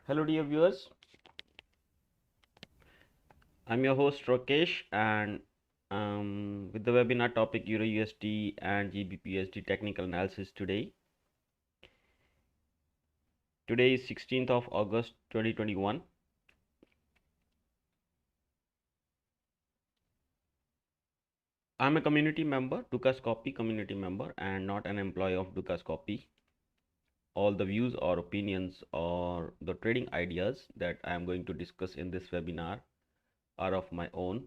Hello dear viewers, I'm your host Rakesh and with the webinar topic EURUSD and GBPUSD technical analysis today. Today is 16th of August 2021. I'm a community member, DUSD community member and not an employee of DUSD. All the views or opinions or the trading ideas that I am going to discuss in this webinar are of my own.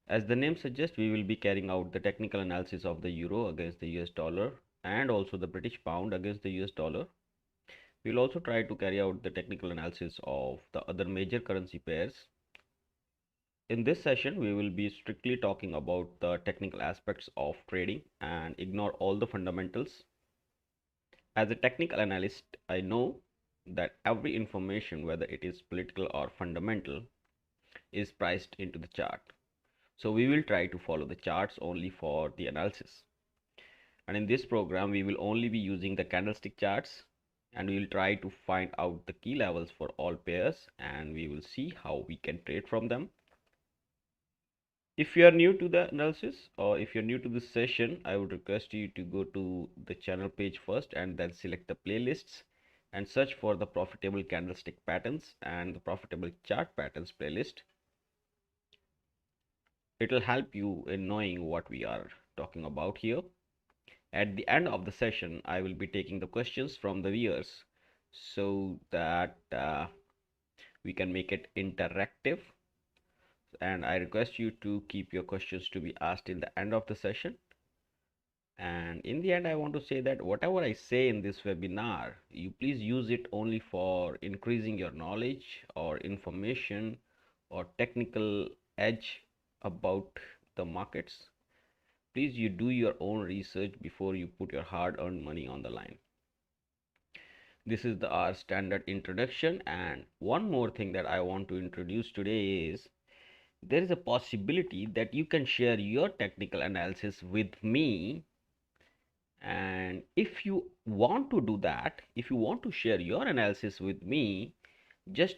As the name suggests, we will be carrying out the technical analysis of the euro against the US dollar and also the British pound against the US dollar. We will also try to carry out the technical analysis of the other major currency pairs. In this session, we will be strictly talking about the technical aspects of trading and ignore all the fundamentals. As a technical analyst, I know that every information, whether it is political or fundamental, is priced into the chart. So we will try to follow the charts only for the analysis. And in this program, we will only be using the candlestick charts and we will try to find out the key levels for all pairs and we will see how we can trade from them. If you are new to the analysis or if you're new to this session, I would request you to go to the channel page first and then select the playlists and search for the profitable candlestick patterns and the profitable chart patterns playlist. It will help you in knowing what we are talking about here. At the end of the session, I will be taking the questions from the viewers so that we can make it interactive. And I request you to keep your questions to be asked in the end of the session. And in the end, I want to say that whatever I say in this webinar, you please use it only for increasing your knowledge or information or technical edge about the markets. Please you do your own research before you put your hard-earned money on the line. This is our standard introduction, and one more thing that I want to introduce today is there is a possibility that you can share your technical analysis with me. And if you want to do that, if you want to share your analysis with me just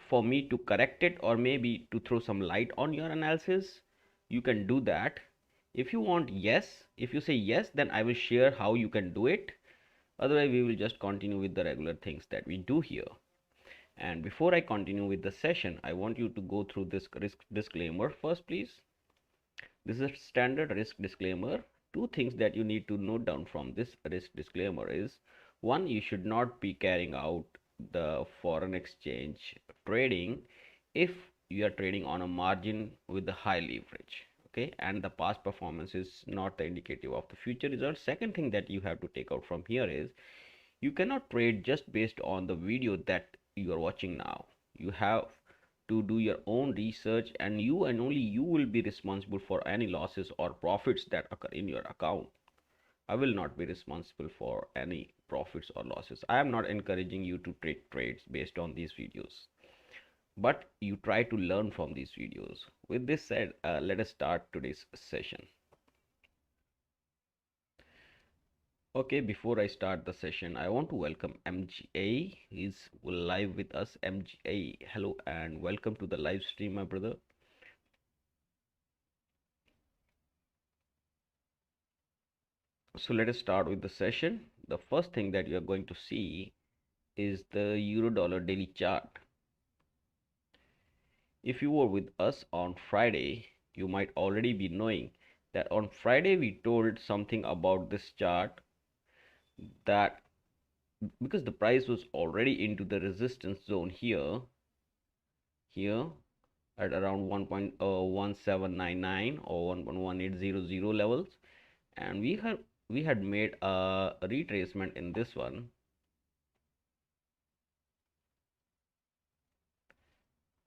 for me to correct it or maybe to throw some light on your analysis, you can do that. If you want yes, if you say yes, then I will share how you can do it. Otherwise, we will just continue with the regular things that we do here. And before I continue with the session, I want you to go through this risk disclaimer first, please. This is a standard risk disclaimer. Two things that you need to note down from this risk disclaimer is, one, you should not be carrying out the foreign exchange trading if you are trading on a margin with the high leverage. Okay, and the past performance is not the indicative of the future results. Second thing that you have to take out from here is you cannot trade just based on the video that you are watching now. You have to do your own research, and you and only you will be responsible for any losses or profits that occur in your account. I will not be responsible for any profits or losses. I am not encouraging you to take trades based on these videos, but you try to learn from these videos. With this said, let us start today's session. Okay, before I start the session, I want to welcome MGA. He's live with us. MGA, hello and welcome to the live stream, my brother. So let us start with the session. The first thing that you are going to see is the euro dollar daily chart. If you were with us on Friday, you might already be knowing that on Friday we told something about this chart, that because the price was already into the resistance zone here at around 1.1799 or 1.1800 levels, and we had made a retracement in this one.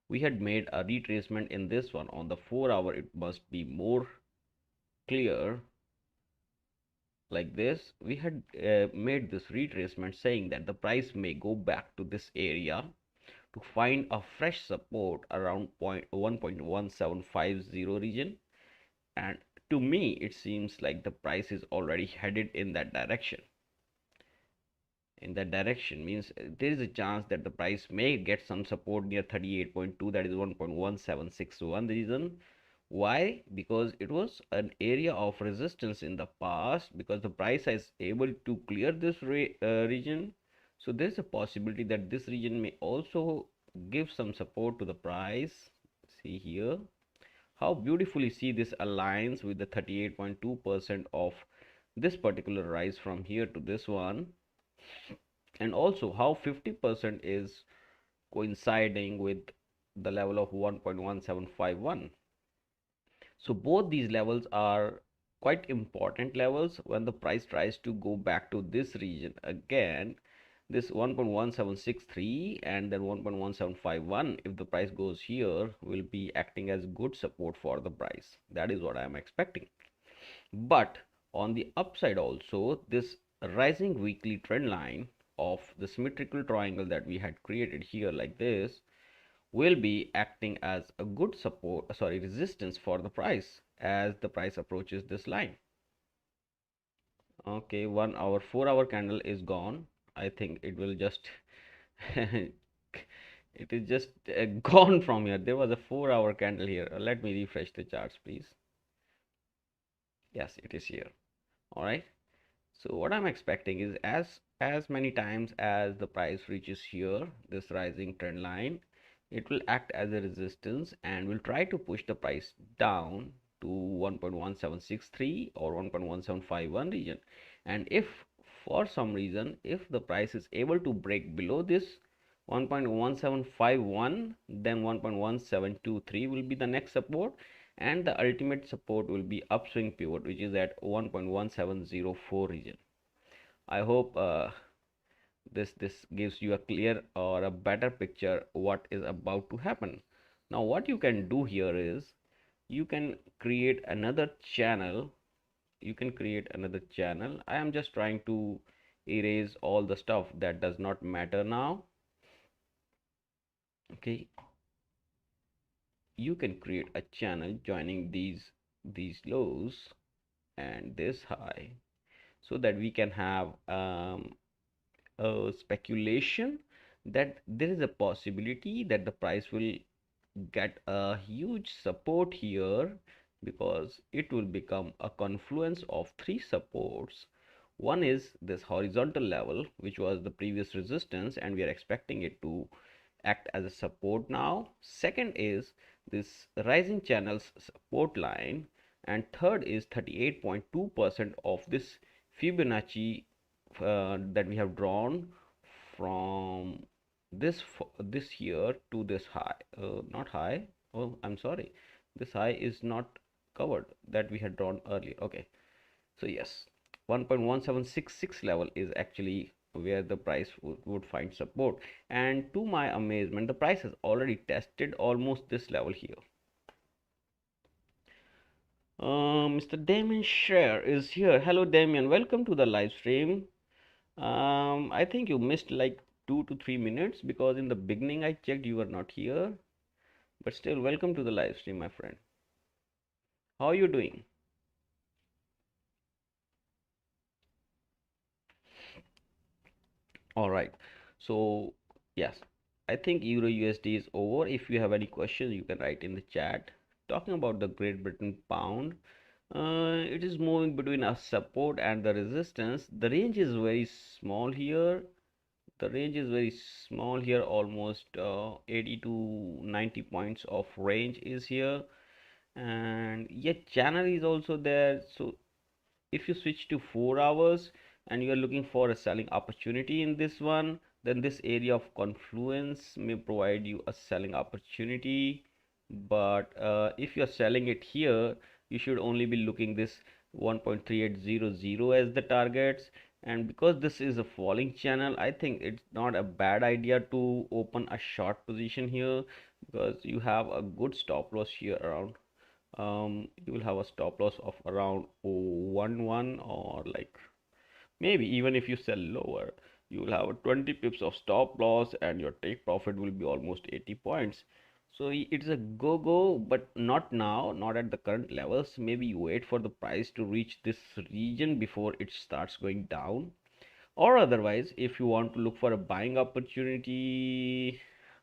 We had made a retracement in this one. On the 4-hour it must be more clear. Like this, we had made this retracement saying that the price may go back to this area to find a fresh support around 1.1750 region, and to me it seems like the price is already headed in that direction. in that direction, means there is a chance that the price may get some support near 38.2, that is 1.1761. The reason why, because it was an area of resistance in the past, because the price is able to clear this region. So there is a possibility that this region may also give some support to the price. See here how beautifully see this aligns with the 38.2% of this particular rise from here to this one, and also how 50% is coinciding with the level of 1.1751. So both these levels are quite important levels when the price tries to go back to this region again, this 1.1763 and then 1.1751. If the price goes here, will be acting as good support for the price. That is what I am expecting. But on the upside also, this rising weekly trend line of the symmetrical triangle that we had created here like this will be acting as a good support, resistance for the price as the price approaches this line. Okay, 1 hour 4-hour candle is gone. I think it will just it is just gone from here. There was a 4-hour candle here. Let me refresh the charts, please. Yes, it is here. All right, so what I'm expecting is as many times as the price reaches here, this rising trend line, it will act as a resistance and will try to push the price down to 1.1763 or 1.1751 region. And if for some reason, if the price is able to break below this 1.1751, then 1.1723 will be the next support, and the ultimate support will be upswing pivot, which is at 1.1704 region. I hope this gives you a clear or a better picture what is about to happen. Now what you can do here is you can create another channel. I am just trying to erase all the stuff that does not matter now. Okay, you can create a channel joining these lows and this high, so that we can have a speculation that there is a possibility that the price will get a huge support here, because it will become a confluence of three supports. One is this horizontal level, which was the previous resistance, and we are expecting it to act as a support now. Second is this rising channels support line, and third is 38.2% of this Fibonacci that we have drawn from this here to this high, not high, oh I'm sorry, this high is not covered, that we had drawn earlier. Okay, so yes, 1.1766 level is actually where the price would find support, and to my amazement the price has already tested almost this level here. Mr. Damien Share is here. Hello Damien, welcome to the live stream. I think you missed like 2 to 3 minutes, because in the beginning I checked you were not here, but still welcome to the live stream, my friend. How are you doing? All right, so yes, I think Euro USD is over. If you have any questions, you can write in the chat. Talking about the Great Britain pound, it is moving between a support and the resistance. The range is very small here. Almost 80 to 90 points of range is here, and yet channel is also there. So if you switch to 4 hours and you are looking for a selling opportunity in this one, then this area of confluence may provide you a selling opportunity. But if you are selling it here, you should only be looking this 1.3800 as the targets. And because this is a falling channel, I think it's not a bad idea to open a short position here, because you have a good stop loss here around you will have a stop loss of around 1 or like maybe even if you sell lower, you will have a 20 pips of stop loss and your take profit will be almost 80 points. So it's a go, but not now, not at the current levels. Maybe you wait for the price to reach this region before it starts going down. Or otherwise, if you want to look for a buying opportunity,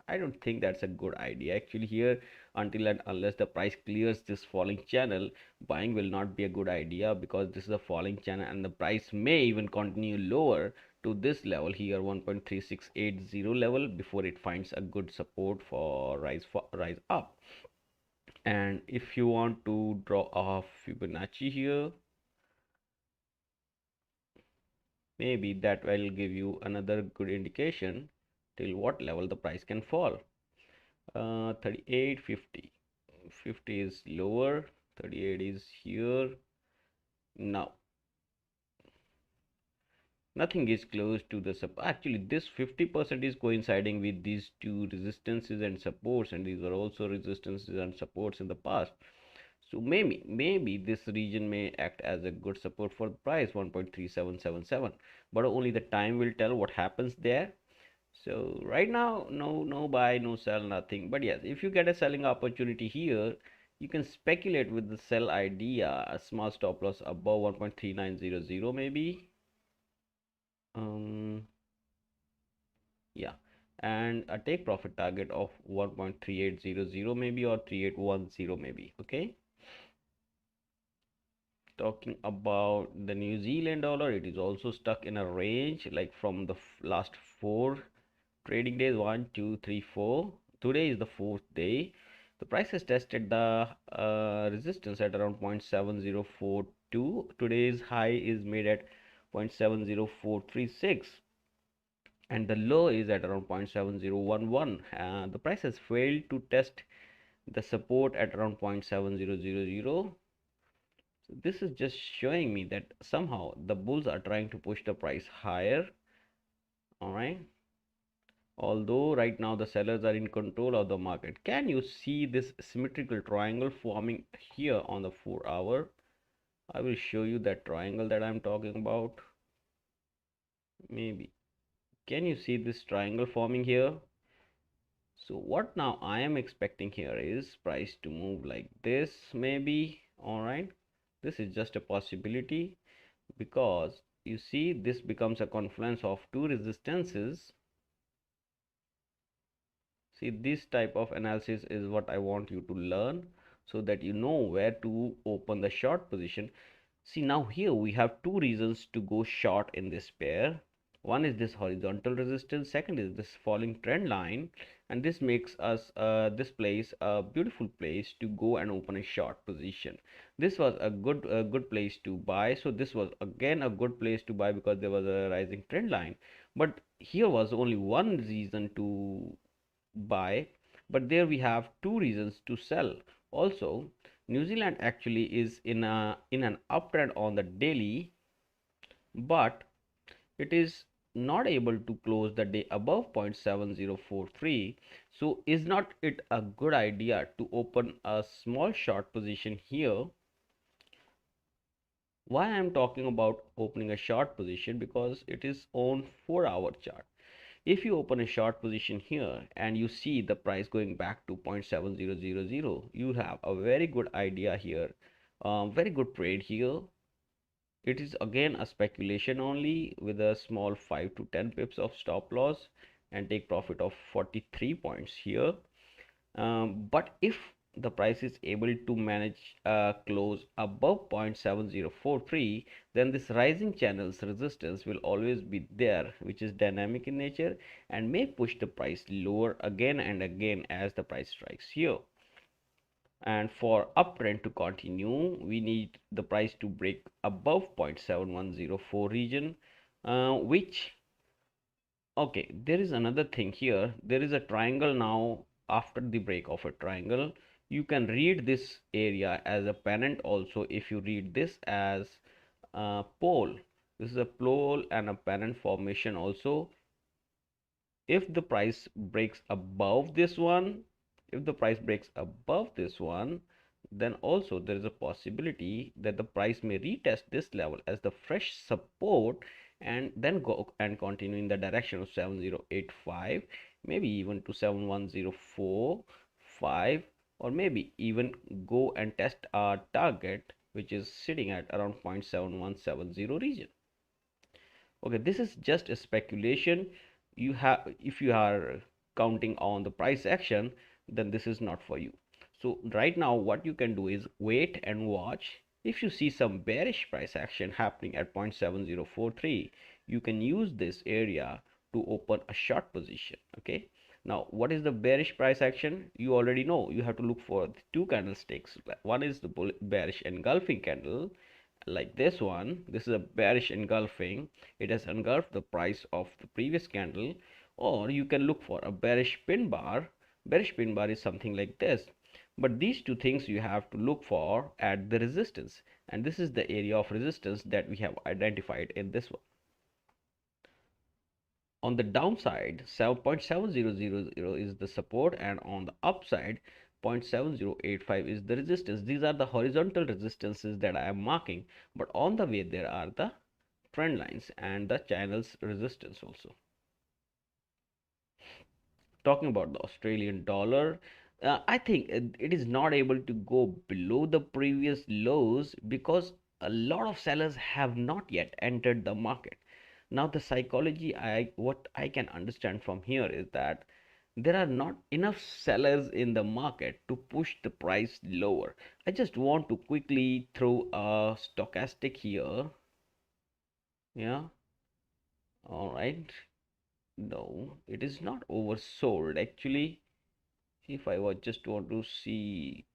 I don't think that's a good idea actually here. Until and unless the price clears this falling channel, buying will not be a good idea, because this is a falling channel and the price may even continue lower to this level here, 1.3680 level, before it finds a good support for rise up. And if you want to draw a Fibonacci here, maybe that will give you another good indication till what level the price can fall. 38.50, 50 is lower, 38 is here. Now nothing is close to the support. Actually this 50% is coinciding with these two resistances and supports, and these are also resistances and supports in the past. So maybe this region may act as a good support for the price, 1.3777, but only the time will tell what happens there. So right now, no buy, no sell, nothing. But yes, if you get a selling opportunity here, you can speculate with the sell idea, a small stop loss above 1.3900 maybe. Yeah, and a take profit target of 1.3800 maybe, or 3810 maybe. Okay. Talking about the New Zealand dollar, it is also stuck in a range like from the last 4 trading days, 1 2 3 4. Today is the 4th day. The price has tested the resistance at around 0.7042. Today's high is made at 0.70436, and the low is at around 0.7011. The price has failed to test the support at around 0.7000. So this is just showing me that somehow the bulls are trying to push the price higher. All right, although right now the sellers are in control of the market. Can you see this symmetrical triangle forming here on the 4 hour? I will show you that triangle that I'm talking about. Maybe can you see this triangle forming here? So what now I am expecting here is price to move like this maybe. All right, this is just a possibility, because you see this becomes a confluence of two resistances. See, this type of analysis is what I want you to learn, so that you know where to open the short position. See, now here we have two reasons to go short in this pair. One is this horizontal resistance, second is this falling trend line, and this makes us this place a beautiful place to go and open a short position. This was a good place to buy, so this was again a good place to buy because there was a rising trend line. But here was only one reason to buy, but there we have two reasons to sell. Also, New Zealand actually is in an uptrend on the daily, but it is not able to close the day above 0.7043. So is not it a good idea to open a small short position here? Why I'm talking about opening a short position? Because it is on 4 hour chart. If you open a short position here and you see the price going back to 0.7000, you have a very good idea here, very good trade here. It is again a speculation only, with a small 5 to 10 pips of stop loss and take profit of 43 points here. But if the price is able to manage close above 0.7043, then this rising channel's resistance will always be there, which is dynamic in nature and may push the price lower again and again as the price strikes here. And for uptrend to continue, we need the price to break above 0.7104 region, which, okay, there is another thing here. There is a triangle now. After the break of a triangle, you can read this area as a pennant also. If you read this as a pole, this is a pole and a pennant formation also. If the price breaks above this one, then also there is a possibility that the price may retest this level as the fresh support, and then go and continue in the direction of 7085, maybe even to 71045, or maybe even go and test our target, which is sitting at around 0.7170 region. Okay, this is just a speculation. You have, if you are counting on the price action, then this is not for you. So right now what you can do is wait and watch. If you see some bearish price action happening at 0.7043, you can use this area to open a short position. Okay, now what is the bearish price action? You already know. You have to look for the two candlesticks. One is the bearish engulfing candle, like this one. This is a bearish engulfing. It has engulfed the price of the previous candle. Or you can look for a bearish pin bar. Bearish pin bar is something like this. But these two things you have to look for at the resistance, and this is the area of resistance that we have identified in this one. On the downside, 7.7000 is the support, and on the upside 0.7085 is the resistance. These are the horizontal resistances that I am marking, but on the way there are the trend lines and the channels resistance also. Talking about the Australian dollar, I think it is not able to go below the previous lows because a lot of sellers have not yet entered the market. Now the psychology, what I can understand from here is that there are not enough sellers in the market to push the price lower. I just want to quickly throw a stochastic here. Yeah, all right. No, it is not oversold actually. If I was just want to see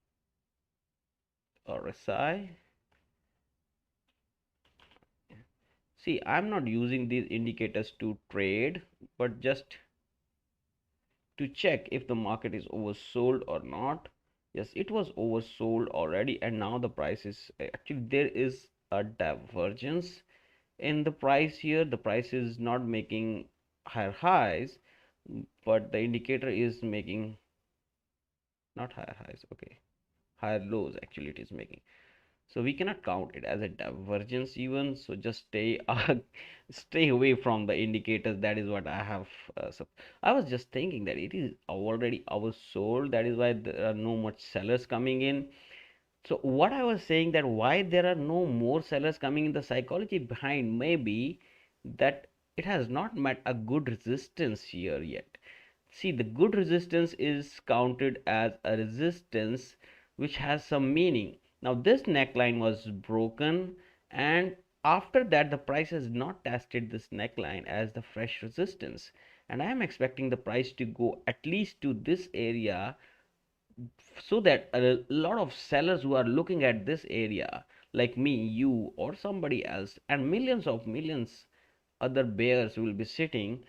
RSI, see, I'm not using these indicators to trade, but just to check if the market is oversold or not. Yes, it was oversold already, and now the price is actually, there is a divergence in the price here. The price is not making higher highs, but the indicator is making not higher highs, okay, higher lows actually it is making. So we cannot count it as a divergence even. So just stay stay away from the indicators. That is what I have. So I was just thinking that it is already oversold. That is why there are no much sellers coming in. So what I was saying, that why there are no more sellers coming in, the psychology behind maybe that it has not met a good resistance here yet. See, the good resistance is counted as a resistance which has some meaning. Now this neckline was broken, and after that the price has not tested this neckline as the fresh resistance, and I am expecting the price to go at least to this area, so that a lot of sellers who are looking at this area, like me, you, or somebody else, and millions other bears will be sitting,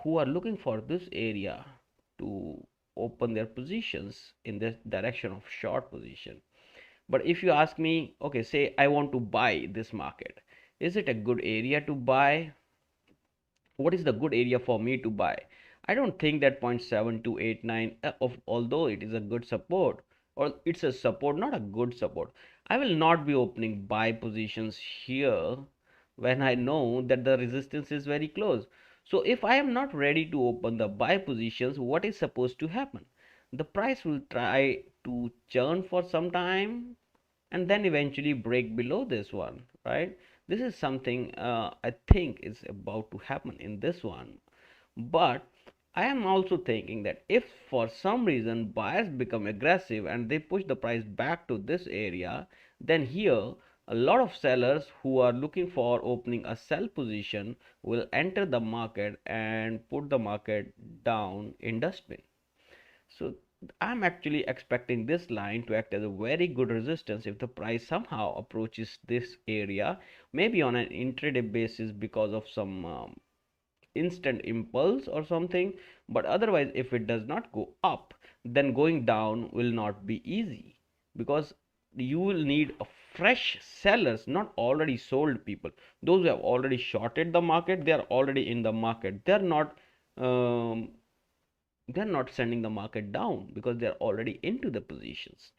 who are looking for this area to open their positions in this direction of short position. But if you ask me, okay, say I want to buy this market, is it a good area to buy? What is the good area for me to buy? I don't think that 0.7289, of although it is a good support, or it's a support, not a good support, I will not be opening buy positions here when I know that the resistance is very close. So if I am not ready to open the buy positions, what is supposed to happen? The price will try to churn for some time and then eventually break below this one, right? This is something I think is about to happen in this one. But I am also thinking that if for some reason buyers become aggressive and they push the price back to this area, then here a lot of sellers who are looking for opening a sell position will enter the market and put the market down in dustbin. So I'm actually expecting this line to act as a very good resistance if the price somehow approaches this area, maybe on an intraday basis because of some instant impulse or something. But otherwise, if it does not go up, then going down will not be easy, because you will need a fresh sellers, not already sold people. Those who have already shorted the market, they are already in the market. Um, they're not sending the market down because they're already into the positions.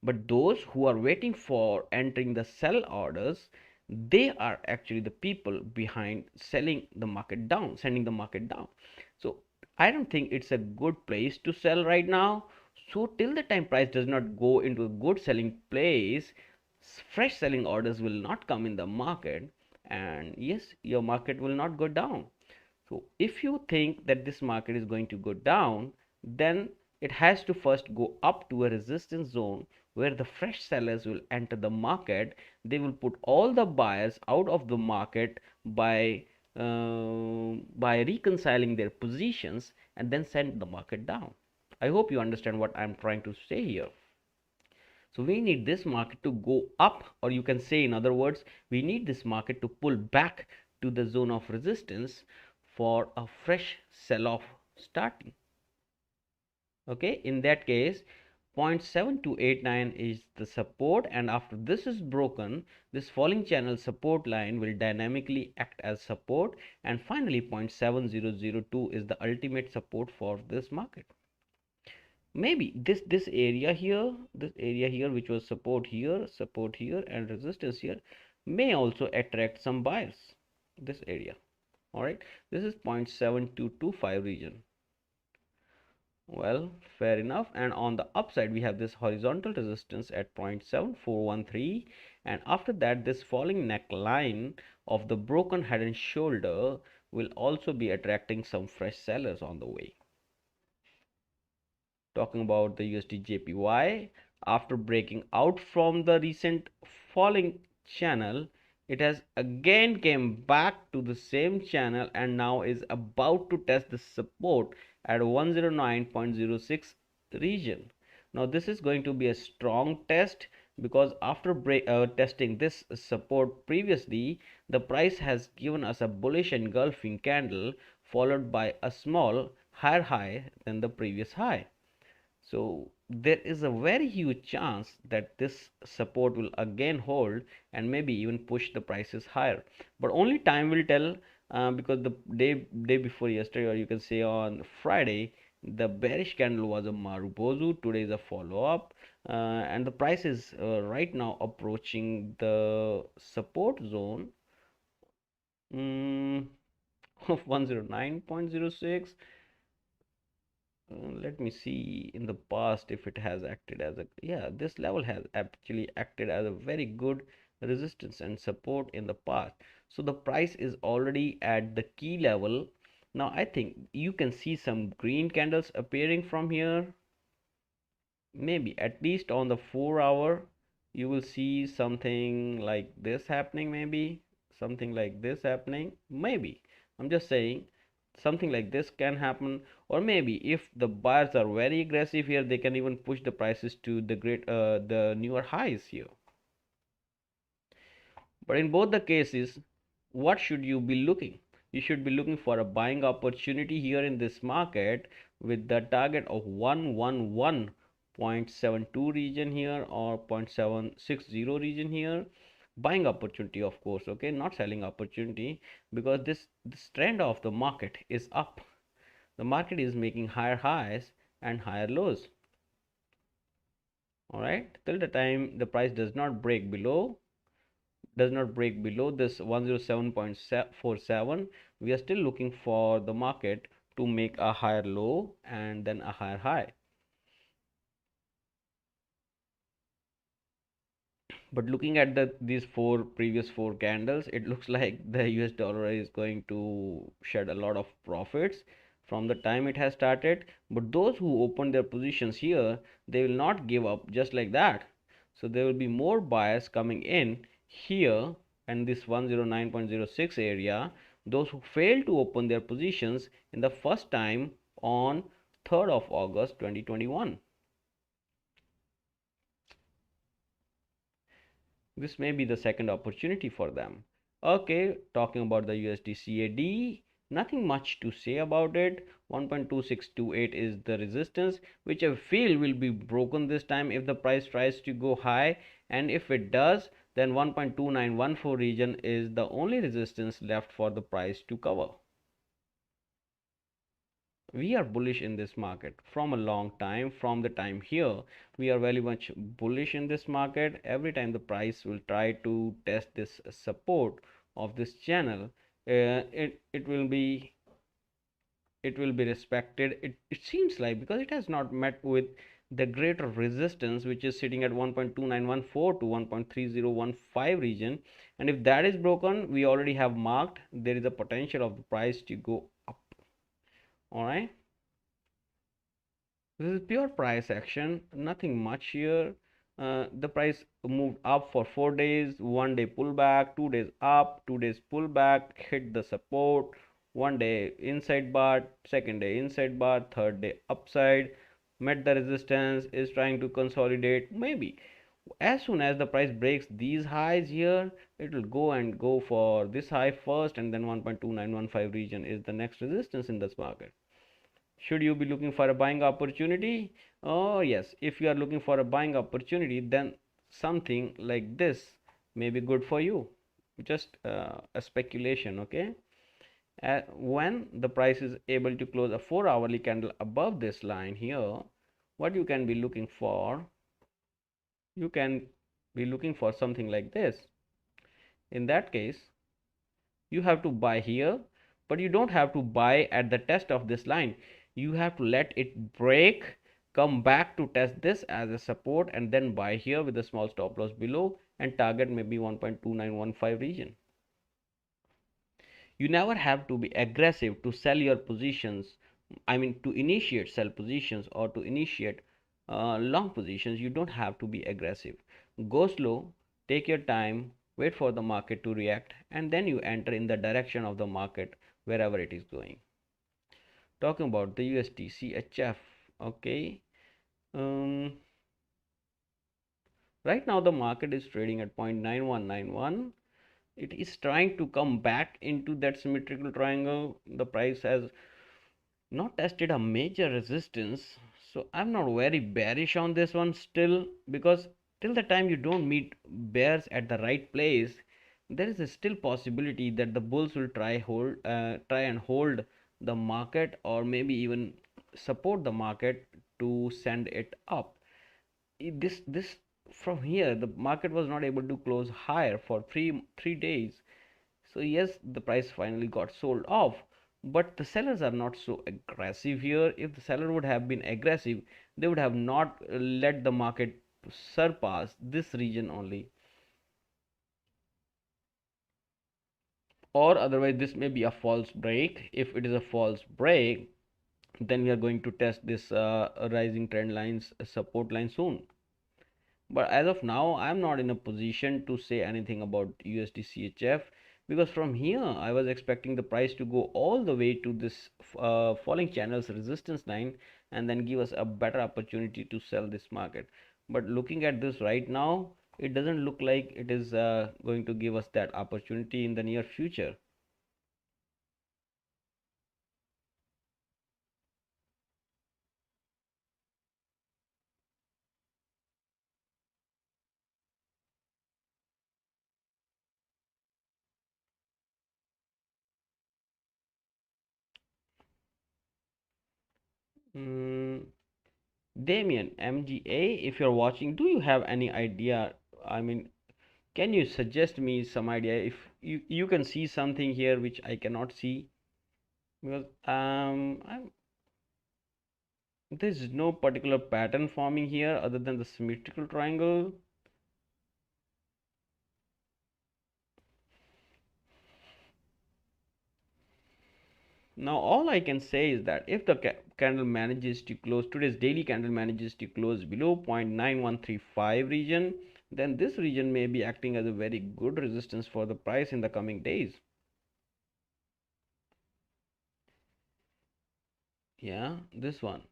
But those who are waiting for entering the sell orders, they are actually the people behind selling the market down, sending the market down. So I don't think it's a good place to sell right now. So till the time price does not go into a good selling place, fresh selling orders will not come in the market, and yes, your market will not go down. So if you think that this market is going to go down, then it has to first go up to a resistance zone where the fresh sellers will enter the market. They will put all the buyers out of the market by reconciling their positions and then send the market down. I hope you understand what I'm trying to say here. So we need this market to go up, or you can say in other words, we need this market to pull back to the zone of resistance for a fresh sell-off starting. Okay, in that case 0.7289 is the support, and after this is broken, this falling channel support line will dynamically act as support, and finally 0.7002 is the ultimate support for this market. Maybe this area here, which was support here and resistance here, may also attract some buyers, this area. All right, this is 0.7225 region. Well, fair enough. And on the upside we have this horizontal resistance at 0.7413, and after that this falling neckline of the broken head and shoulder will also be attracting some fresh sellers on the way. Talking about the USDJPY, after breaking out from the recent falling channel, it has again came back to the same channel and now is about to test the support at 109.06 region. Now this is going to be a strong test, because after testing this support previously, the price has given us a bullish engulfing candle followed by a small higher high than the previous high. So there is a very huge chance that this support will again hold and maybe even push the prices higher, but only time will tell, because the day before yesterday, or you can say on Friday, the bearish candle was a Marubozu. Today is a follow-up, and the price is right now approaching the support zone of 109.06. Let me see in the past if it has acted as a, yeah, this level has actually acted as a very good resistance and support in the past. So the price is already at the key level. Now I think you can see some green candles appearing from here. Maybe at least on the 4 hour you will see something like this happening, maybe something like this happening, maybe, I'm just saying, something like this can happen. Or maybe if the buyers are very aggressive here, they can even push the prices to the newer highs here. But in both the cases, what should you be looking? You should be looking for a buying opportunity here in this market with the target of 111.72 region here, or 0.760 region here. Buying opportunity, of course, okay, not selling opportunity, because this trend of the market is up. The market is making higher highs and higher lows. All right, till the time the price does not break below this 107.47, we are still looking for the market to make a higher low and then a higher high. But looking at these previous four candles, it looks like the US dollar is going to shed a lot of profits from the time it has started. But those who open their positions here, they will not give up just like that. So there will be more buyers coming in here and this 109.06 area. Those who fail to open their positions in the first time on 3rd of August 2021. This may be the second opportunity for them. Okay, talking about the USDCAD, nothing much to say about it. 1.2628 is the resistance, which I feel will be broken this time if the price tries to go high, and if it does, then 1.2914 region is the only resistance left for the price to cover. We are bullish in this market from a long time. From the time here, we are very much bullish in this market. Every time the price will try to test this support of this channel, it will be respected. It seems like, because it has not met with the greater resistance, which is sitting at 1.2914 to 1.3015 region, and if that is broken, we already have marked there is a potential of the price to go up. All right, this is pure price action, nothing much here. The price moved up for 4 days, 1 day pullback, 2 days up, 2 days pullback, hit the support, 1 day inside bar, second day inside bar, third day upside, met the resistance, is trying to consolidate. Maybe as soon as the price breaks these highs here, it will go for this high first, and then 1.2915 region is the next resistance in this market. Should you be looking for a buying opportunity? Oh yes, if you are looking for a buying opportunity, then something like this may be good for you. Just a speculation, okay? When the price is able to close a 4-hourly candle above this line here, what you can be looking for, you can be looking for something like this. In that case, you have to buy here, but you don't have to buy at the test of this line. You have to let it break, come back to test this as a support, and then buy here with a small stop loss below and target maybe 1.2915 region. You never have to be aggressive to sell your positions, I mean to initiate sell positions or to initiate long positions. You don't have to be aggressive. Go slow, take your time, wait for the market to react, and then you enter in the direction of the market wherever it is going. Talking about the USD CHF, okay. Right now the market is trading at 0.9191. It is trying to come back into that symmetrical triangle. The price has not tested a major resistance, so I'm not very bearish on this one still, because till the time you don't meet bears at the right place, there is a still possibility that the bulls will try and hold the market, or maybe even support the market to send it up. This from here the market was not able to close higher for three days. So yes, the price finally got sold off, but the sellers are not so aggressive here. If the seller would have been aggressive, they would have not let the market surpass this region only, or otherwise this may be a false break. If it is a false break, then we are going to test this rising trend lines support line soon. But as of now, I'm not in a position to say anything about USDCHF, because from here I was expecting the price to go all the way to this falling channels resistance line and then give us a better opportunity to sell this market. But looking at this right now, it doesn't look like it is going to give us that opportunity in the near future. mm, Damien MGA, if you're watching, do you have any idea? I mean, can you suggest me some idea if you can see something here which I cannot see? Because there's no particular pattern forming here other than the symmetrical triangle. Now all I can say is that if the candle manages to close, today's daily candle manages to close below 0.9135 region, then this region may be acting as a very good resistance for the price in the coming days. Yeah, this one.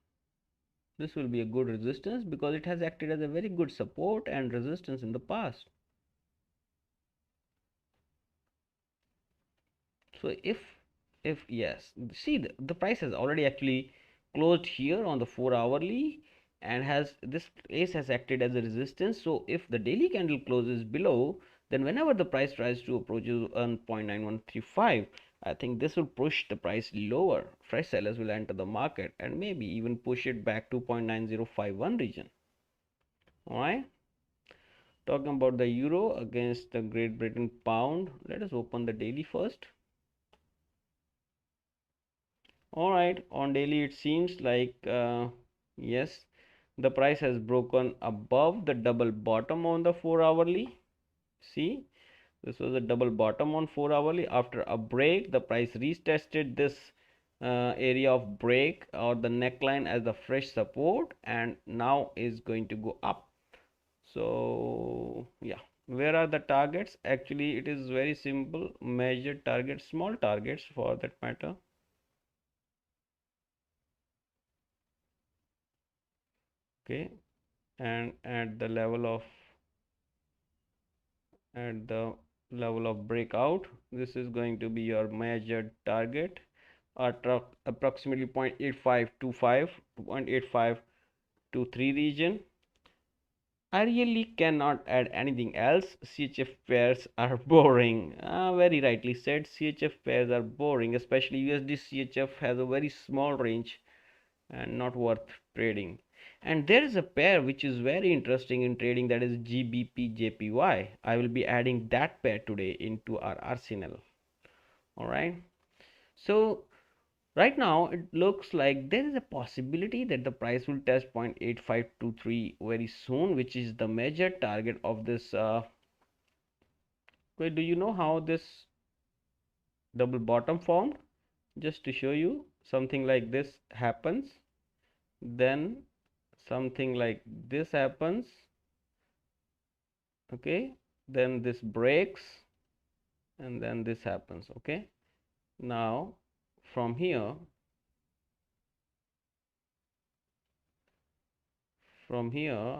This will be a good resistance because it has acted as a very good support and resistance in the past. So if yes, see the price has already actually closed here on the 4-hourly, and has this place has acted as a resistance. So if the daily candle closes below, then whenever the price tries to approach 0.9135, I think this will push the price lower. Fresh sellers will enter the market and maybe even push it back to 0.9051 region. All right, talking about the euro against the Great Britain pound, let us open the daily first. All right, on daily it seems like yes, the price has broken above the double bottom on the 4 hourly. See, this was a double bottom on 4 hourly. After a break, the price retested this area of break or the neckline as the fresh support, and now is going to go up. So yeah, where are the targets? Actually, it is very simple. Measure targets, small targets for that matter. Okay, and at the level of breakout, this is going to be your measured target at approximately 0.8525 to 0.8523 region. I really cannot add anything else. CHF pairs are boring. Very rightly said, CHF pairs are boring, especially USD CHF has a very small range and not worth trading. And there is a pair which is very interesting in trading, that is GBPJPY. I will be adding that pair today into our arsenal. All right. So right now it looks like there is a possibility that the price will test 0.8523 very soon, which is the major target of this. Wait, do you know how this double bottom formed? Just to show you, something like this happens, then something like this happens, okay, then this breaks, and then this happens. Okay, now from here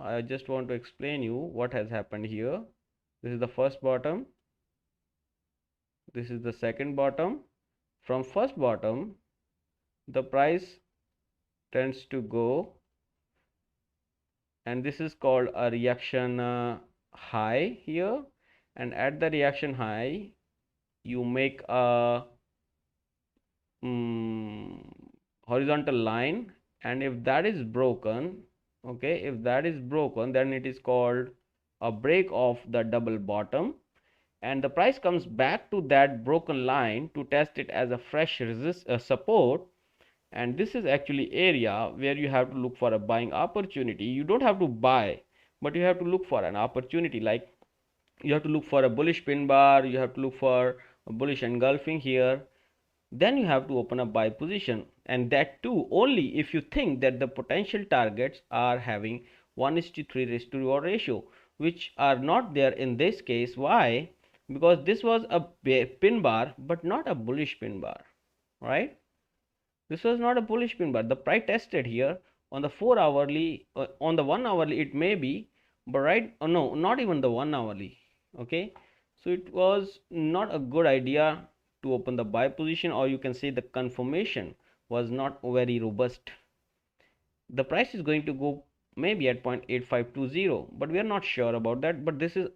I just want to explain you what has happened here. This is the first bottom, this is the second bottom. From first bottom, the price tends to go, and this is called a reaction high here, and at the reaction high you make a horizontal line, and if that is broken, okay, if that is broken, then it is called a break of the double bottom, and the price comes back to that broken line to test it as a fresh support. And this is actually area where you have to look for a buying opportunity. You don't have to buy, but you have to look for an opportunity. Like, you have to look for a bullish pin bar, you have to look for a bullish engulfing here, then you have to open a buy position, and that too only if you think that the potential targets are having 1:3 risk to reward ratio, which are not there in this case. Why? Because this was a pin bar but not a bullish pin bar, right? This was not a bullish pin bar. The price tested here on the 4 hourly, on the 1 hourly it may be, but right, no, not even the 1 hourly. Okay, so it was not a good idea to open the buy position, or you can say the confirmation was not very robust. The price is going to go maybe at 0.8520, but we are not sure about that. But this is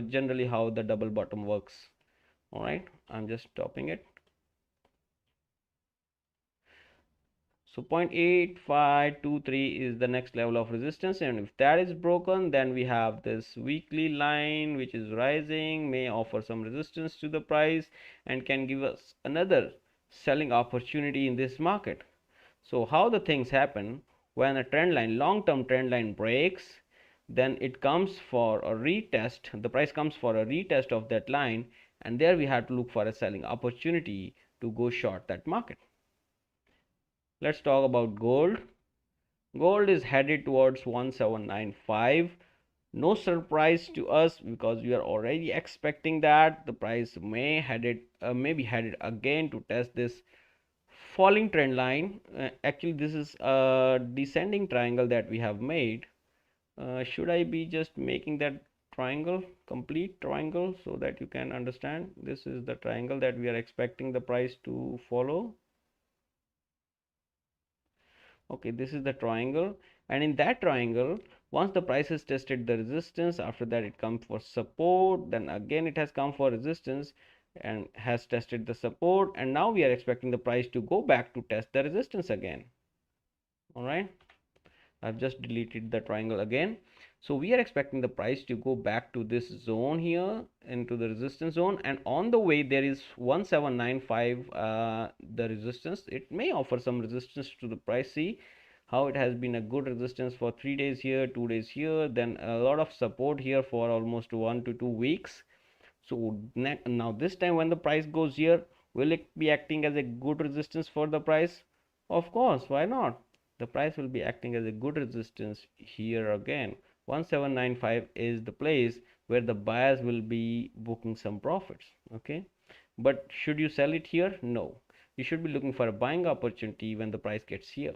generally how the double bottom works. All right, I'm just stopping it. So 0.8523 is the next level of resistance, and if that is broken, then we have this weekly line which is rising, may offer some resistance to the price and can give us another selling opportunity in this market. So how the things happen: when a trend line, long-term trend line breaks, then it comes for a retest, the price comes for a retest of that line, and there we have to look for a selling opportunity to go short that market. Let's talk about gold. Gold is headed towards 1795. No surprise to us, because we are already expecting that the price may be headed again to test this falling trend line. Actually, this is a descending triangle that we have made. Should I be just making that triangle, complete triangle, so that you can understand? This is the triangle that we are expecting the price to follow. Okay, this is the triangle, and in that triangle, once the price has tested the resistance, after that it comes for support, then again it has come for resistance and has tested the support, and now we are expecting the price to go back to test the resistance again. All right, I've just deleted the triangle again. So we are expecting the price to go back to this zone here, into the resistance zone, and on the way there is 1795, the resistance. It may offer some resistance to the price. See how it has been a good resistance for 3 days here, 2 days here, then a lot of support here for almost 1 to 2 weeks. So now this time when the price goes here, will it be acting as a good resistance for the price? Of course, why not? The price will be acting as a good resistance here again. 1795 is the place where the buyers will be booking some profits. Okay, but should you sell it here? No, you should be looking for a buying opportunity when the price gets here.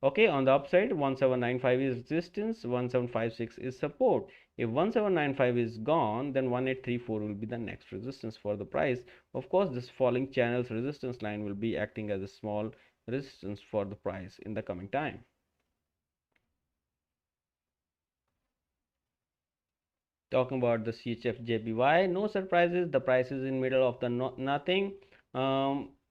Okay, on the upside, 1795 is resistance, 1756 is support. If 1795 is gone, then 1834 will be the next resistance for the price. Of course, this falling channel's resistance line will be acting as a small resistance for the price in the coming time. Talking about the CHFJPY, no surprises, the price is in middle of the nothing.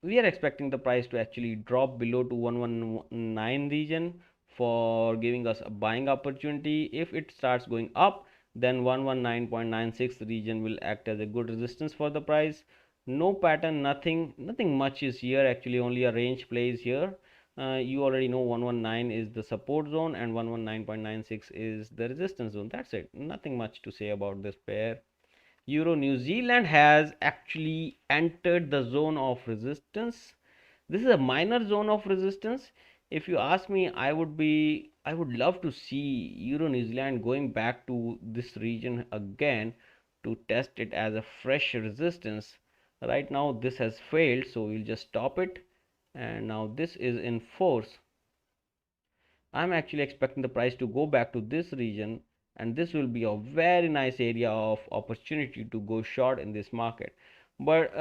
We are expecting the price to actually drop below to 119 region for giving us a buying opportunity. If it starts going up, then 119.96 region will act as a good resistance for the price. No pattern, nothing much is here, actually only a range plays here. You already know 119 is the support zone and 119.96 is the resistance zone. That's it, nothing much to say about this pair. Euro New Zealand has actually entered the zone of resistance. This is a minor zone of resistance. If you ask me, I would love to see Euro New Zealand going back to this region again to test it as a fresh resistance. Right now this has failed, so we'll just stop it, and now this is in force. I'm actually expecting the price to go back to this region, and this will be a very nice area of opportunity to go short in this market. But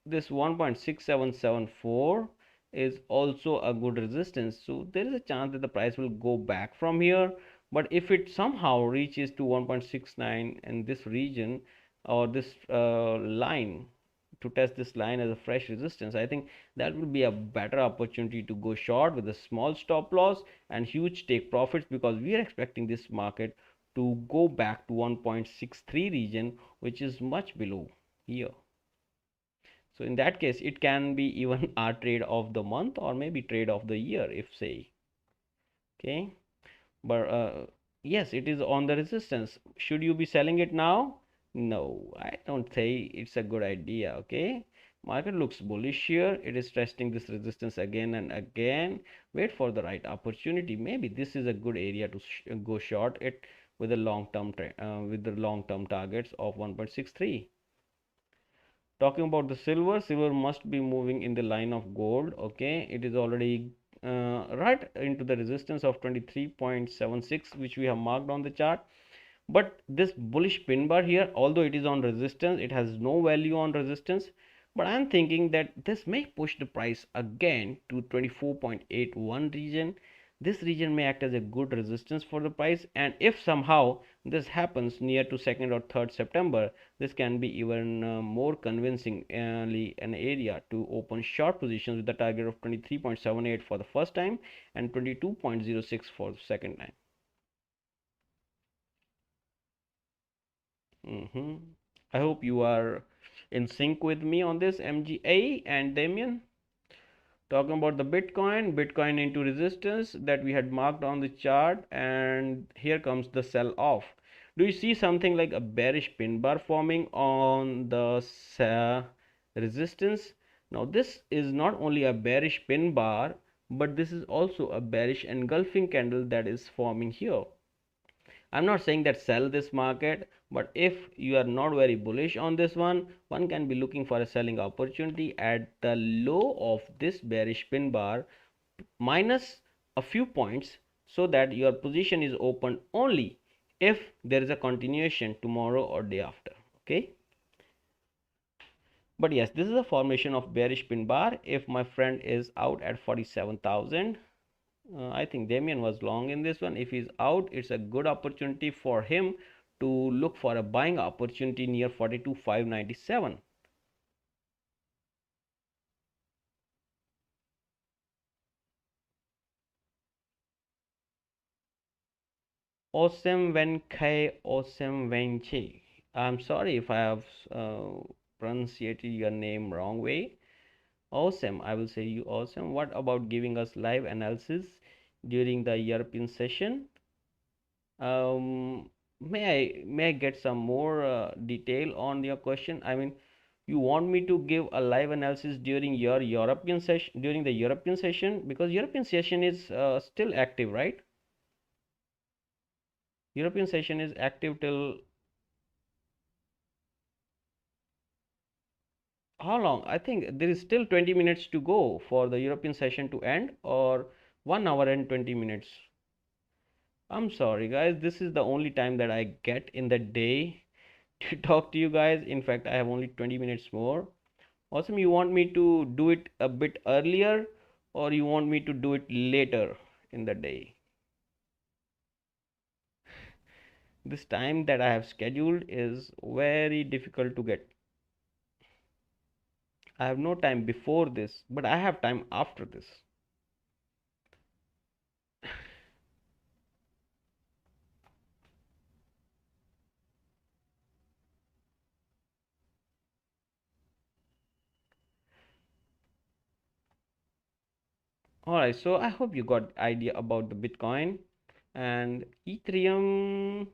this 1.6774 is also a good resistance, so there is a chance that the price will go back from here. But if it somehow reaches to 1.69 in this region, or this line, to test this line as a fresh resistance, I think that will be a better opportunity to go short with a small stop loss and huge take profits, because we are expecting this market to go back to 1.63 region, which is much below here. So in that case, it can be even our trade of the month or maybe trade of the year, if say. Okay, but yes, it is on the resistance. Should you be selling it now? No, I don't say it's a good idea. Okay, market looks bullish here. It is testing this resistance again and again. Wait for the right opportunity. Maybe this is a good area to go short it with a long term with the long term targets of 1.63. Talking about the silver must be moving in the line of gold. Okay, it is already right into the resistance of 23.76, which we have marked on the chart. But this bullish pin bar here, although it is on resistance, it has no value on resistance, but I'm thinking that this may push the price again to 24.81 region. This region may act as a good resistance for the price, and if somehow this happens near to 2nd or 3rd September, this can be even more convincingly an area to open short positions with the target of 23.78 for the first time and 22.06 for the second time. I hope you are in sync with me on this, MGA and Damien. Talking about the Bitcoin into resistance that we had marked on the chart, and here comes the sell off. Do you see something like a bearish pin bar forming on the resistance? Now this is not only a bearish pin bar, but this is also a bearish engulfing candle that is forming here. I'm not saying that sell this market, but if you are not very bullish on this one can be looking for a selling opportunity at the low of this bearish pin bar minus a few points, so that your position is open only if there is a continuation tomorrow or day after. Okay, but yes, this is a formation of bearish pin bar. If my friend is out at 47,000, I think Damien was long in this one. If he's out, it's a good opportunity for him to look for a buying opportunity near 42,597. Osem Venkai Osem Venche. I'm sorry if I have pronunciated your name wrong way. Awesome. I will say you awesome. What about giving us live analysis during the European session? May I get some more detail on your question? I mean, you want me to give a live analysis during your European session, during the European session, because European session is still active, right? European session is active till how long? I think there is still 20 minutes to go for the European session to end, or 1 hour and 20 minutes. I'm sorry, guys. This is the only time that I get in the day to talk to you guys. In fact, I have only 20 minutes more. Awesome. You want me to do it a bit earlier, or you want me to do it later in the day? This time that I have scheduled is very difficult to get. I have no time before this, but I have time after this. All right, so I hope you got idea about the Bitcoin and Ethereum.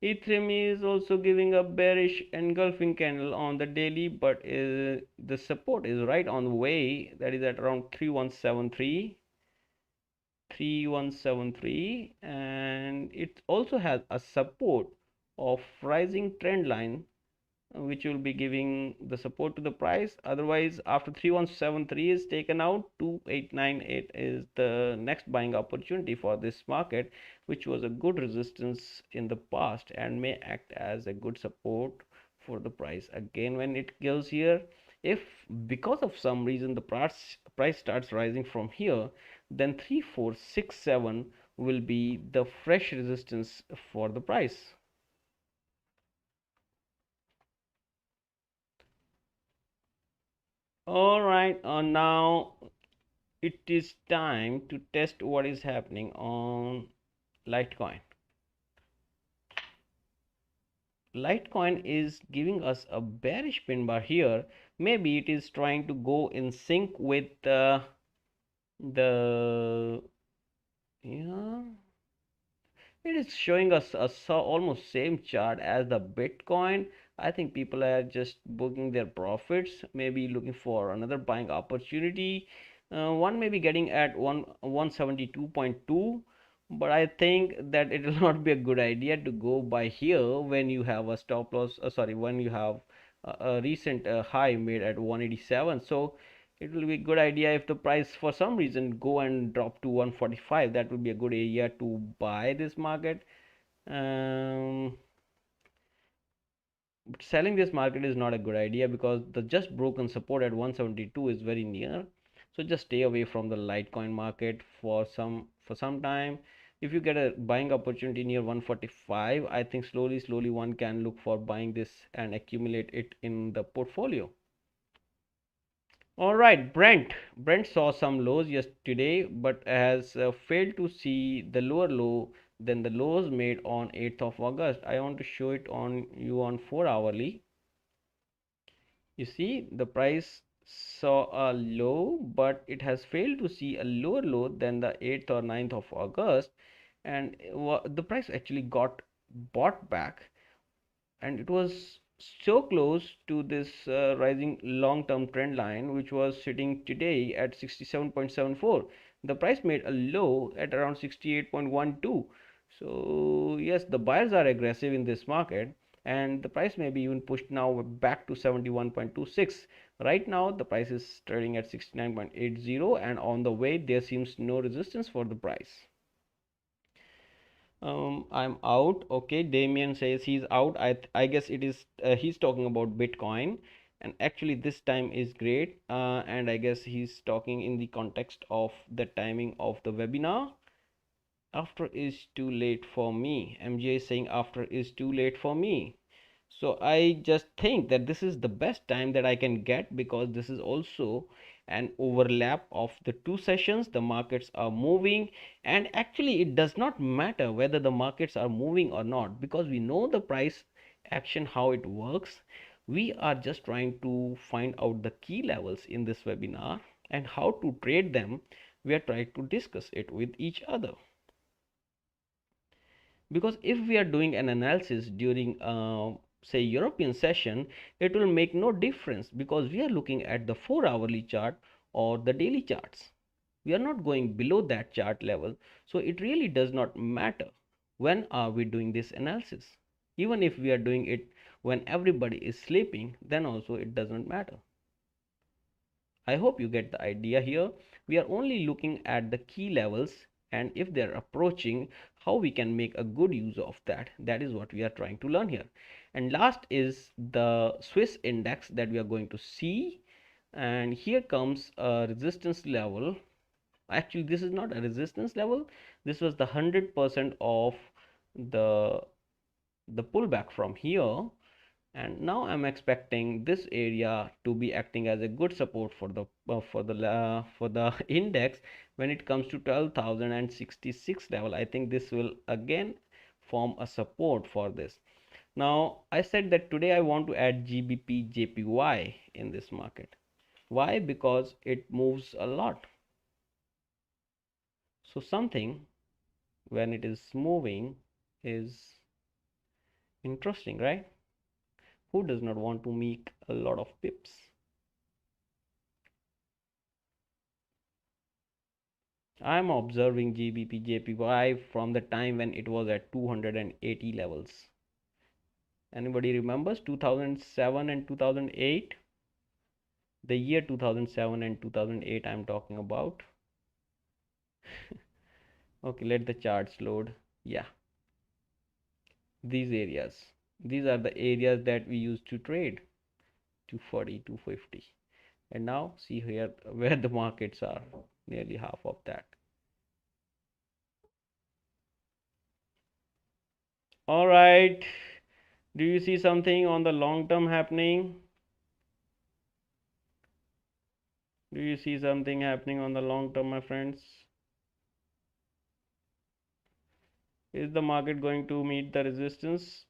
Ethereum is also giving a bearish engulfing candle on the daily, but the support is right on the way. That is at around 3173, and it also has a support of rising trend line, which will be giving the support to the price. Otherwise, after 3173 is taken out, 2898 is the next buying opportunity for this market, which was a good resistance in the past and may act as a good support for the price again when it goes here. If because of some reason the price starts rising from here, then 3467 will be the fresh resistance for the price. All right, now it is time to test what is happening on Litecoin. Litecoin is giving us a bearish pin bar here. Maybe it is trying to go in sync with the yeah, it is showing us a almost same chart as the Bitcoin. I think people are just booking their profits, maybe looking for another buying opportunity. One may be getting at 172.2, but I think that it will not be a good idea to go by here when you have a stop loss. Sorry, when you have a recent high made at 187. So it will be a good idea if the price for some reason go and drop to 145. That would be a good area to buy this market. But selling this market is not a good idea because the just broken support at 172 is very near. So just stay away from the Litecoin market for some time. If you get a buying opportunity near 145, I think slowly one can look for buying this and accumulate it in the portfolio. All right, Brent saw some lows yesterday, but has failed to see the lower low than the lows made on 8th of August. I want to show it on you on 4 hourly. You see the price saw a low, but it has failed to see a lower low than the 8th or 9th of August, and the price actually got bought back, and it was so close to this rising long-term trend line, which was sitting today at 67.74. The price made a low at around 68.12. So yes, the buyers are aggressive in this market, and the price may be even pushed now back to 71.26. Right now the price is trading at 69.80, and on the way there seems no resistance for the price. I'm out. Okay, Damien says he's out. I guess it is he's talking about Bitcoin, and actually this time is great. And I guess he's talking in the context of the timing of the webinar. After is too late for me. MJ is saying after is too late for me. So I just think that this is the best time that I can get, because this is also an overlap of the two sessions. The markets are moving, and actually it does not matter whether the markets are moving or not, because we know the price action, how it works. We are just trying to find out the key levels in this webinar, and how to trade them we are trying to discuss it with each other. Because if we are doing an analysis during say European session, it will make no difference, because we are looking at the 4-hourly chart or the daily charts. We are not going below that chart level, so it really does not matter when are we doing this analysis. Even if we are doing it when everybody is sleeping, then also it doesn't matter. I hope you get the idea here. We are only looking at the key levels, and if they are approaching, how we can make a good use of that. That is what we are trying to learn here. And last is the Swiss index that we are going to see. And here comes a resistance level. Actually, this is not a resistance level. This was the 100% of the pullback from here, and now I'm expecting this area to be acting as a good support for the index when it comes to 12,066 level. I think this will again form a support for this. Now I said that today I want to add GBPJPY in this market. Why? Because it moves a lot. So something when it is moving is interesting, right? Who does not want to make a lot of pips? I'm observing GBPJPY from the time when it was at 280 levels. Anybody remembers 2007 and 2008? The year 2007 and 2008 I'm talking about. Okay, let the charts load. Yeah, these areas. These are the areas that we used to trade. 240, 250. And now see here where the markets are. Nearly half of that. All right. Do you see something on the long term happening? Do you see something happening on the long term, my friends? Is the market going to meet the resistance?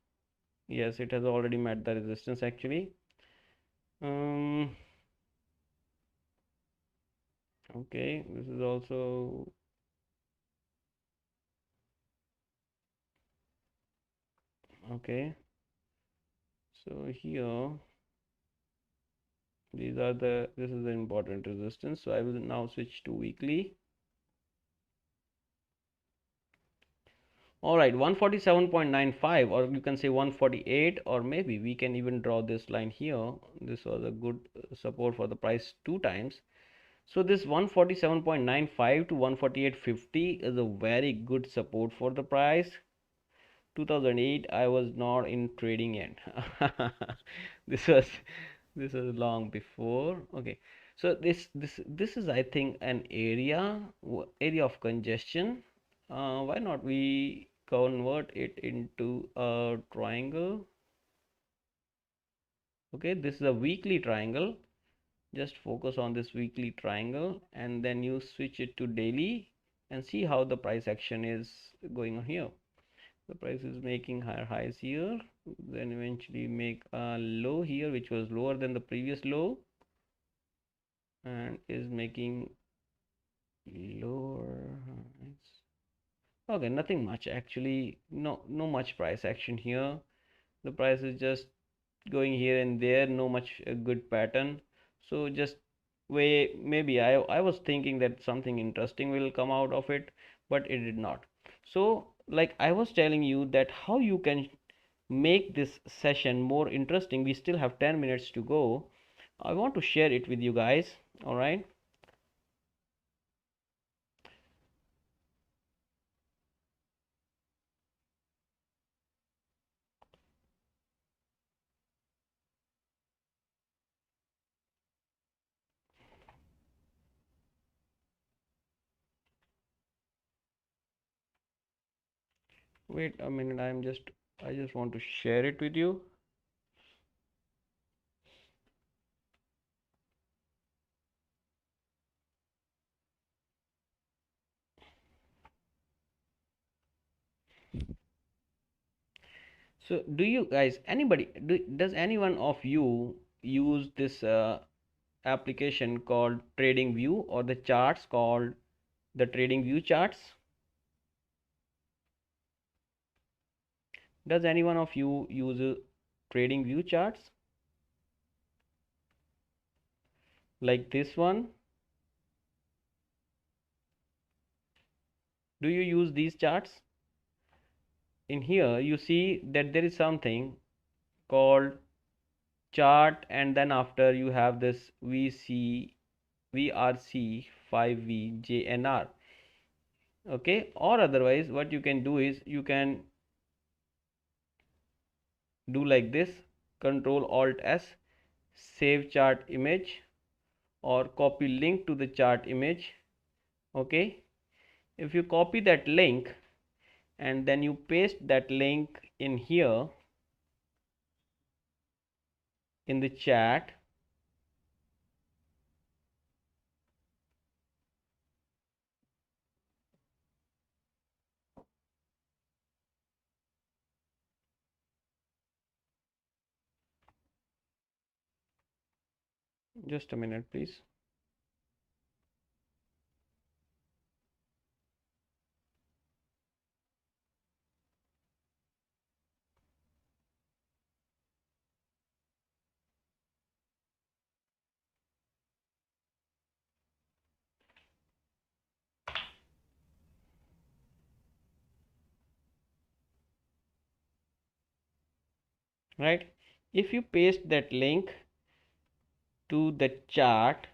Yes, it has already met the resistance actually. Okay, this is also okay. So here this is the important resistance. So I will now switch to weekly. All right, 147.95, or you can say 148, or maybe we can even draw this line here. This was a good support for the price 2 times. So this 147.95 to 148.50 is a very good support for the price. 2008 I was not in trading yet. this was long before. Okay, so this is I think an area of congestion. Why not we convert it into a triangle? Okay, this is a weekly triangle. Just focus on this weekly triangle, and then you switch it to daily and see how the price action is going on here. The price is making higher highs here, then eventually make a low here which was lower than the previous low, and is making lower highs. Okay, nothing much actually. No much price action here. The price is just going here and there, no much a good pattern. So just maybe I was thinking that something interesting will come out of it, but it did not. So like I was telling you that how you can make this session more interesting. We still have 10 minutes to go. I want to share it with you guys. All right. Wait a minute. I just want to share it with you. So do you guys, does anyone of you use this application called Trading View, or the charts called the Trading View charts? Does anyone of you use Trading View charts like this one? Do you use these charts? In here you see that there is something called chart, and then after you have this VRC 5VJNR. Okay, or otherwise what you can do is you can do like this: Control Alt S, save chart image, or copy link to the chart image. Okay, if you copy that link and then you paste that link in here in the chat, just a minute please. Right, if you paste that link to the chart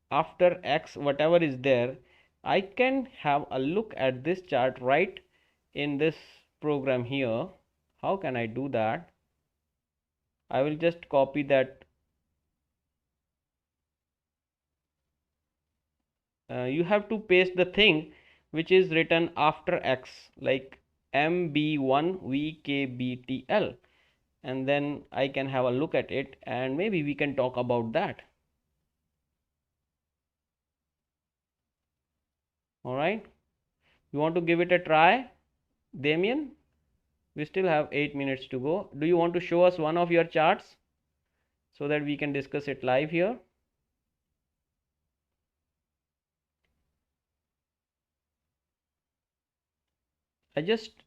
after X, whatever is there, I can have a look at this chart right in this program here. How can I do that? I will just copy that. You have to paste the thing which is written after X, like MB1VKBTL, and then I can have a look at it and maybe we can talk about that. All right, you want to give it a try, Damien? We still have 8 minutes to go. Do you want to show us one of your charts so that we can discuss it live here? I just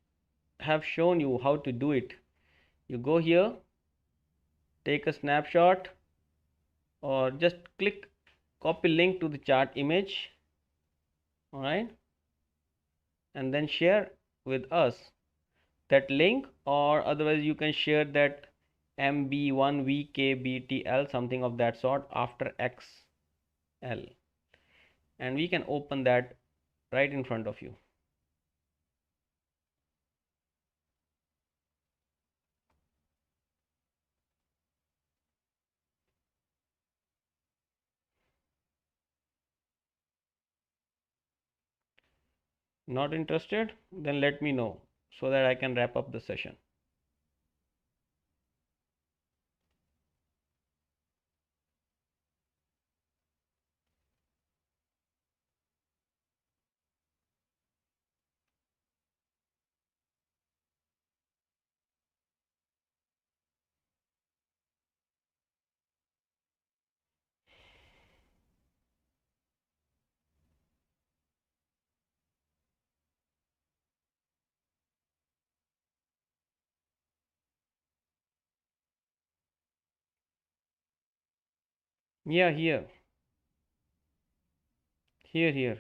have shown you how to do it. You go here, take a snapshot, or just click copy link to the chart image. All right, and then share with us that link, or otherwise you can share that MB1VKBTL, something of that sort, after XL, and we can open that right in front of you. Not interested? Then let me know so that I can wrap up the session. Yeah, here. Here.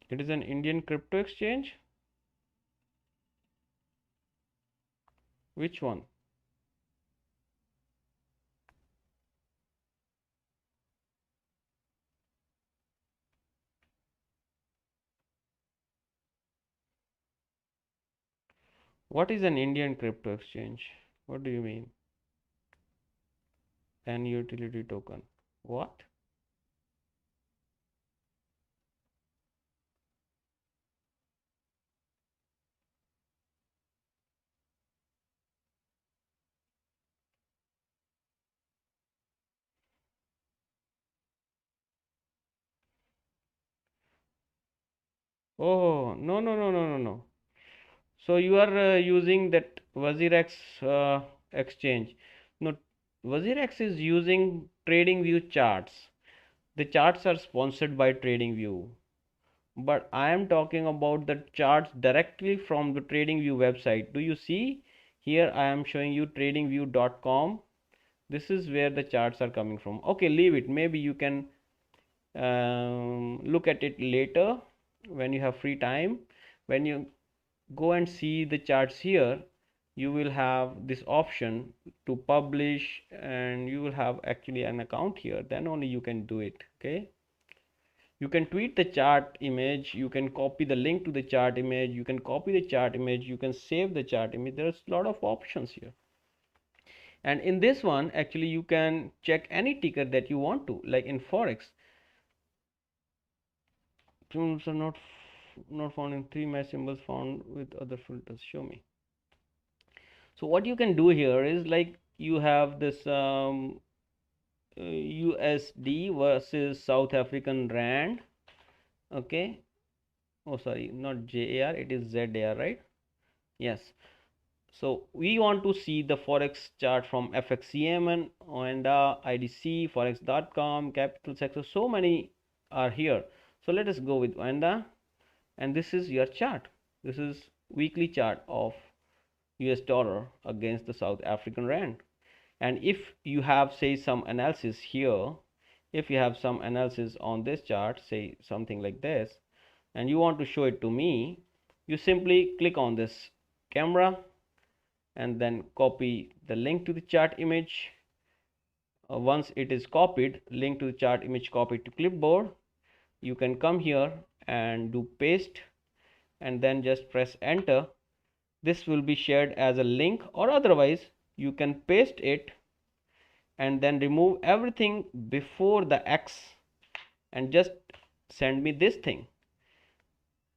It is an Indian crypto exchange. Which one? What is an Indian crypto exchange? What do you mean? An utility token. What? Oh, no, no, no, no, no, no. So you are using that WazirX exchange. No, WazirX is using TradingView charts. The charts are sponsored by TradingView, but I am talking about the charts directly from the TradingView website. Do you see? Here I am showing you tradingview.com. This is where the charts are coming from. Okay, leave it. Maybe you can look at it later when you have free time. When you go and see the charts here, you will have this option to publish, and you will have actually an account here. Then only you can do it. Okay, you can tweet the chart image, you can copy the link to the chart image, you can copy the chart image, you can save the chart image. There's a lot of options here. And in this one, actually you can check any ticker that you want to, like in forex. Symbols are not found in 3 match symbols found with other filters. Show me. So what you can do here is, like, you have this USD versus South African Rand. Okay. Oh, sorry, not JAR, it is ZAR, right? Yes. So we want to see the forex chart from FXCM, ONDA, IDC, forex.com, capital sector. So many are here. So let us go with ONDA, and this is your chart. This is weekly chart of US dollar against the South African Rand. And if you have, say, some analysis here, if you have some analysis on this chart, say something like this, and you want to show it to me, you simply click on this camera and then copy the link to the chart image. Once it is copied, link to the chart image copied to clipboard, you can come here and do paste and then just press enter. This will be shared as a link, or otherwise you can paste it and then remove everything before the X and just send me this thing.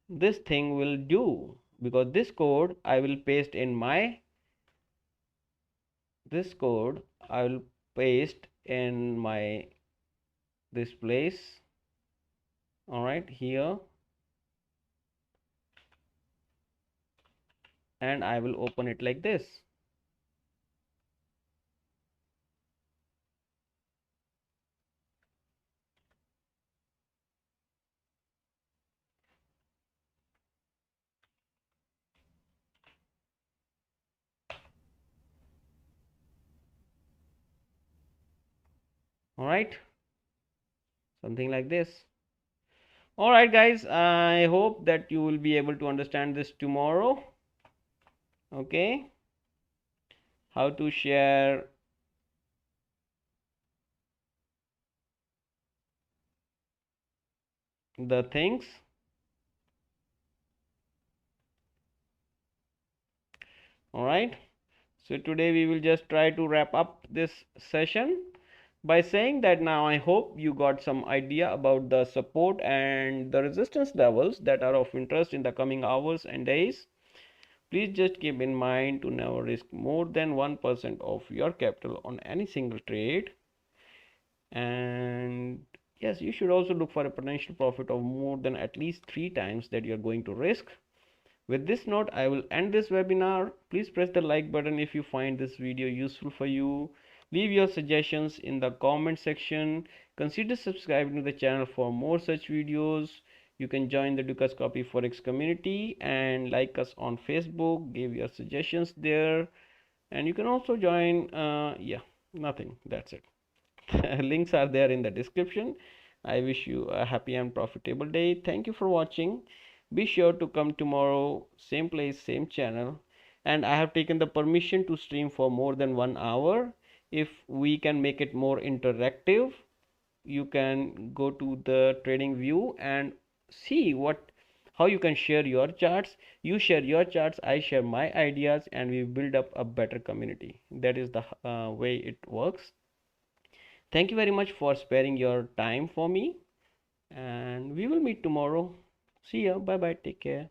This thing will do, because this code I will paste in my this place. All right, here, and I will open it like this. All right, something like this. All right, guys, I hope that you will be able to understand this tomorrow. Okay, how to share the things. All right, so today we will just try to wrap up this session by saying that now I hope you got some idea about the support and the resistance levels that are of interest in the coming hours and days. Please just keep in mind to never risk more than 1% of your capital on any single trade. And yes, you should also look for a potential profit of more than at least 3 times that you're going to risk. With this note, I will end this webinar. Please press the like button if you find this video useful for you. Leave your suggestions in the comment section. Consider subscribing to the channel for more such videos. You can join the DUSCAD Forex community and like us on Facebook. Give your suggestions there. And you can also join, nothing. That's it. Links are there in the description. I wish you a happy and profitable day. Thank you for watching. Be sure to come tomorrow, same place, same channel. And I have taken the permission to stream for more than 1 hour. If we can make it more interactive, you can go to the trading view and see how you can share your charts. You share your charts, I share my ideas, and we build up a better community. That is the way it works. Thank you very much for sparing your time for me, and we will meet tomorrow. See ya. Bye bye. Take care.